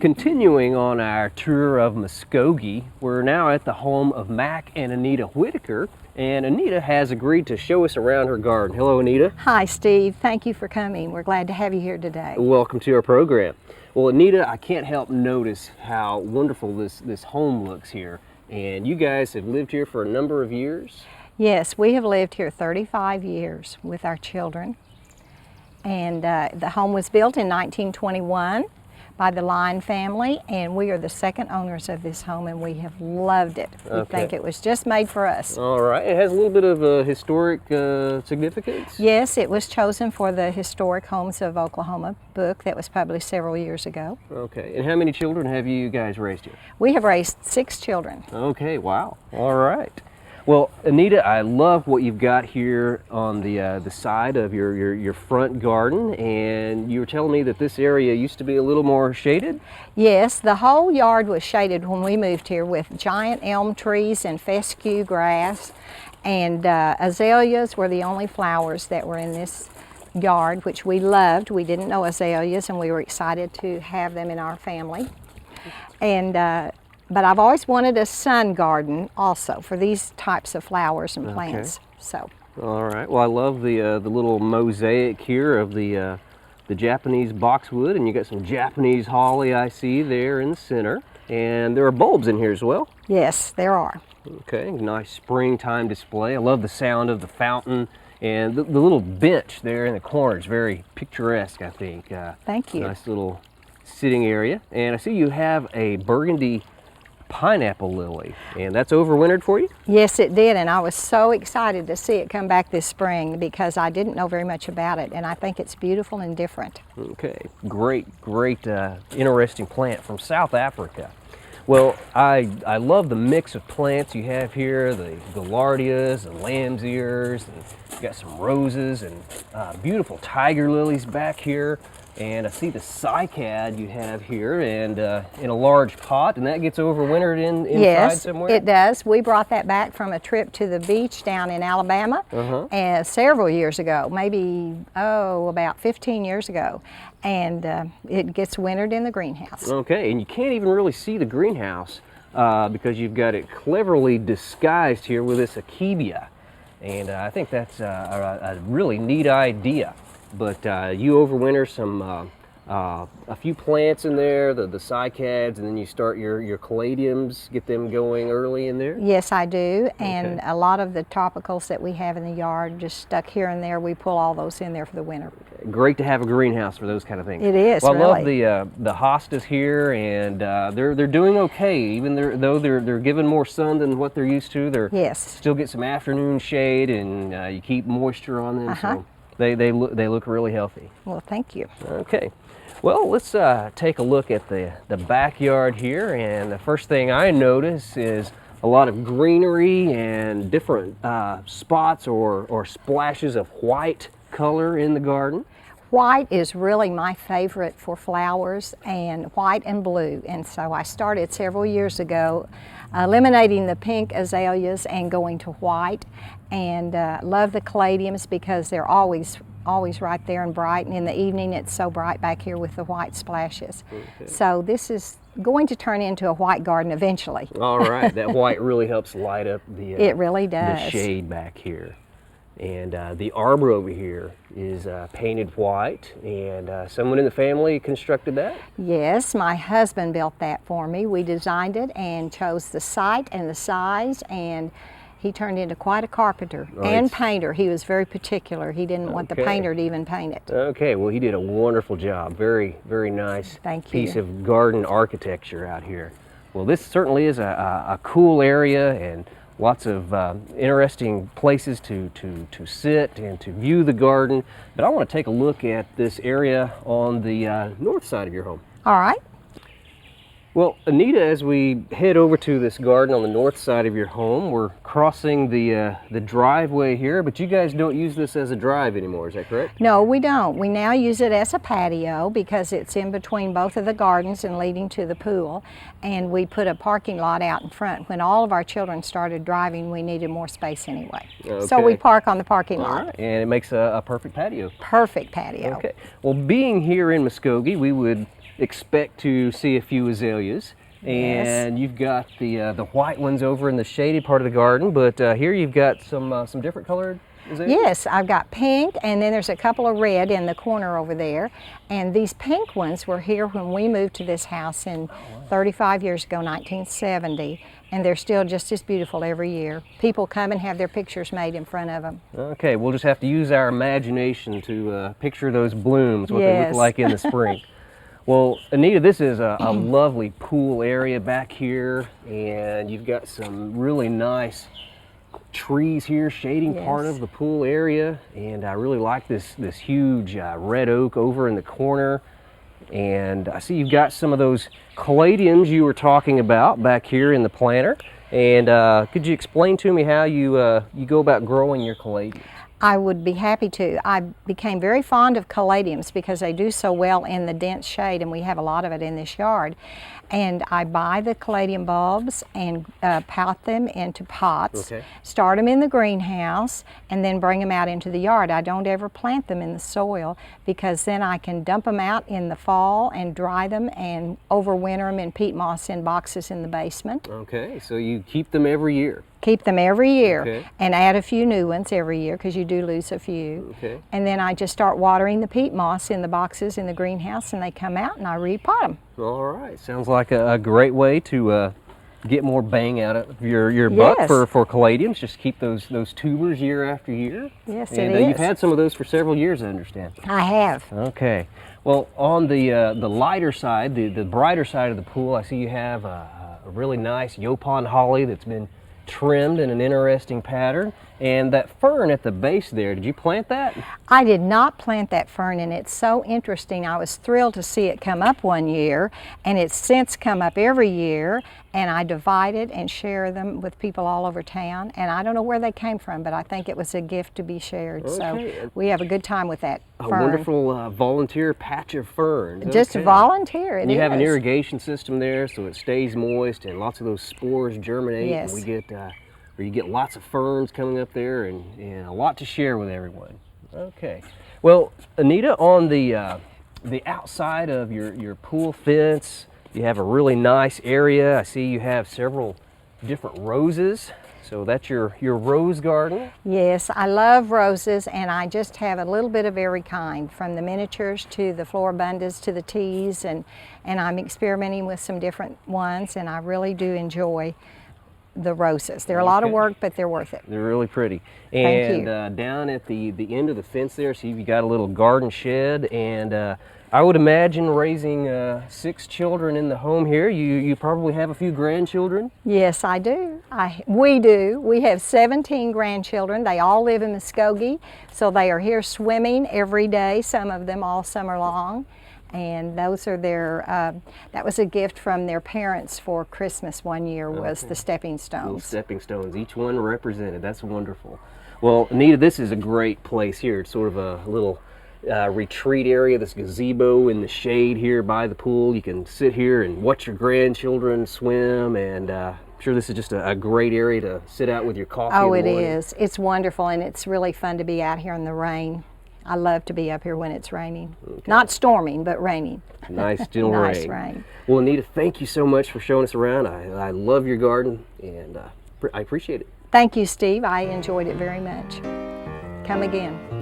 Continuing on our tour of Muskogee, we're now at the home of Mack and Anita Whitaker, and Anita has agreed to show us around her garden. Hello, Anita. Hi, Steve. Thank you for coming. We're glad to have you here today. Welcome to our program. Well, Anita, I can't help notice how wonderful this home looks here, and you guys have lived here for a number of years? Yes, we have lived here 35 years with our children, and the home was built in 1921. By the Lyon family, and we are the second owners of this home, and we have loved it. We think it was just made for us. All right. It has a little bit of historic significance? Yes, it was chosen for the Historic Homes of Oklahoma book that was published several years ago. Okay. And how many children have you guys raised here? We have raised 6 children. Okay. Wow. All right. Well, Anita, I love what you've got here on the side of your front garden, and you were telling me that this area used to be a little more shaded? Yes, the whole yard was shaded when we moved here with giant elm trees and fescue grass, and azaleas were the only flowers that were in this yard, which we loved. We didn't know azaleas, and we were excited to have them in our family. And but I've always wanted a sun garden also for these types of flowers and plants. So. All right. Well, I love the little mosaic here of the Japanese boxwood, and you got some Japanese holly I see there in the center, and there are bulbs in here as well. Yes, there are. Okay. Nice springtime display. I love the sound of the fountain, and the little bench there in the corner is very picturesque, I think. Thank you. Nice little sitting area, and I see you have a burgundy pineapple lily, and that's overwintered for you? Yes, it did, and I was so excited to see it come back this spring because I didn't know very much about it, and I think it's beautiful and different. Okay, great, interesting plant from South Africa. Well, I love the mix of plants you have here, the Caladiums and lamb's ears, and you got some roses and beautiful tiger lilies back here. And I see the cycad you have here, and in a large pot, and that gets overwintered inside somewhere? Yes, it does. We brought that back from a trip to the beach down in Alabama several years ago, maybe, about 15 years ago. And it gets wintered in the greenhouse. Okay, and you can't even really see the greenhouse because you've got it cleverly disguised here with this akebia. And I think that's a really neat idea. But you overwinter some a few plants in there, the cycads, and then you start your caladiums, get them going early in there? Yes, I do, and a lot of the tropicals that we have in the yard just stuck here and there, we pull all those in there for the winter. Okay. Great to have a greenhouse for those kind of things. It is, well, really. I love the hostas here, and they're doing okay, even though they're given more sun than what they're used to. They're still get some afternoon shade, and you keep moisture on them. So they look really healthy. Well, thank you. Okay. Well, let's take a look at the backyard here, and the first thing I notice is a lot of greenery and different spots or splashes of white color in the garden. White is really my favorite for flowers, and white and blue, and so I started several years ago eliminating the pink azaleas and going to white, and love the caladiums because they're always right there and bright, and in the evening it's so bright back here with the white splashes. So this is going to turn into a white garden eventually. All right, that white really helps light up the it really does. The shade back here. And the arbor over here is painted white, and someone in the family constructed that? Yes, my husband built that for me. We designed it and chose the site and the size, and he turned into quite a carpenter and painter. He was very particular. He didn't want the painter to even paint it. Okay, well, he did a wonderful job. Very, very nice piece of garden architecture out here. Well, this certainly is a cool area, and lots of interesting places to sit and to view the garden. But I want to take a look at this area on the north side of your home. All right. Well, Anita, as we head over to this garden on the north side of your home, we're crossing the driveway here, but you guys don't use this as a drive anymore, is that correct? No, we don't. We now use it as a patio because it's in between both of the gardens and leading to the pool. And we put a parking lot out in front. When all of our children started driving, we needed more space anyway. Okay. So we park on the parking All lot. right. And it makes a perfect patio. Perfect patio. Okay. Well, being here in Muskogee, we would expect to see a few azaleas. Yes. And you've got the white ones over in the shaded part of the garden, but here you've got some different colored azaleas? Yes, I've got pink, and then there's a couple of red in the corner over there. And these pink ones were here when we moved to this house in 35 years ago, 1970. And they're still just as beautiful every year. People come and have their pictures made in front of them. Okay, we'll just have to use our imagination to picture those blooms, what they Yes. look like in the spring. Well, Anita, this is a lovely pool area back here, and you've got some really nice trees here shading part Yes. of the pool area, and I really like this huge red oak over in the corner. And I see you've got some of those caladiums you were talking about back here in the planter. And could you explain to me how you go about growing your caladiums? I would be happy to. I became very fond of caladiums because they do so well in the dense shade, and we have a lot of it in this yard. And I buy the caladium bulbs and pot them into pots, Okay. start them in the greenhouse, and then bring them out into the yard. I don't ever plant them in the soil because then I can dump them out in the fall and dry them and overwinter them in peat moss in boxes in the basement. Okay, so you keep them every year. Keep them every year, Okay. and add a few new ones every year because you do lose a few. Okay. And then I just start watering the peat moss in the boxes in the greenhouse, and they come out and I repot them. All right, sounds like a great way to get more bang out of your buck Yes. for caladiums. Just keep those tubers year after year. Yes, and it you've is. had some of those for several years, I understand. I have. Okay. Well, on the lighter side, the brighter side of the pool, I see you have a really nice Yopon holly that's been trimmed in an interesting pattern. And that fern at the base there, did you plant that? I did not plant that fern, and it's so interesting. I was thrilled to see it come up one year, and it's since come up every year, and I divide it and share them with people all over town. And I don't know where they came from, but I think it was a gift to be shared. Okay. So we have a good time with that A fern. wonderful volunteer patch of ferns. Just Okay. volunteer, it And you have an is. irrigation system there, so it stays moist and lots of those spores germinate. Yes. And we get, or you get lots of ferns coming up there and a lot to share with everyone. Okay. Well, Anita, on the outside of your pool fence, you have a really nice area. I see you have several different roses. So that's your rose garden. Yes, I love roses, and I just have a little bit of every kind, from the miniatures to the floribundas to the teas, and I'm experimenting with some different ones, and I really do enjoy the roses. They're a lot of Okay. work, but they're worth it. They're really pretty. Thank And down at the end of the fence there, see you've got a little garden shed, and I would imagine raising 6 children in the home here. You probably have a few grandchildren. Yes, I do. We do. We have 17 grandchildren. They all live in Muskogee, so they are here swimming every day, some of them all summer long. And those are their, that was a gift from their parents for Christmas one year, was the stepping Little stones. stepping stones, each one represented. That's wonderful. Well, Anita, this is a great place here. It's sort of a little retreat area, this gazebo in the shade here by the pool. You can sit here and watch your grandchildren swim, and I'm sure this is just a great area to sit out with your coffee. Oh, in it the morning. is. It's wonderful, and it's really fun to be out here in the rain. I love to be up here when it's raining. Not storming, but raining. Nice, gentle Nice rain. rain. Well, Anita, thank you so much for showing us around. I love your garden, and I appreciate it. Thank you, Steve. I enjoyed it very much. Come again.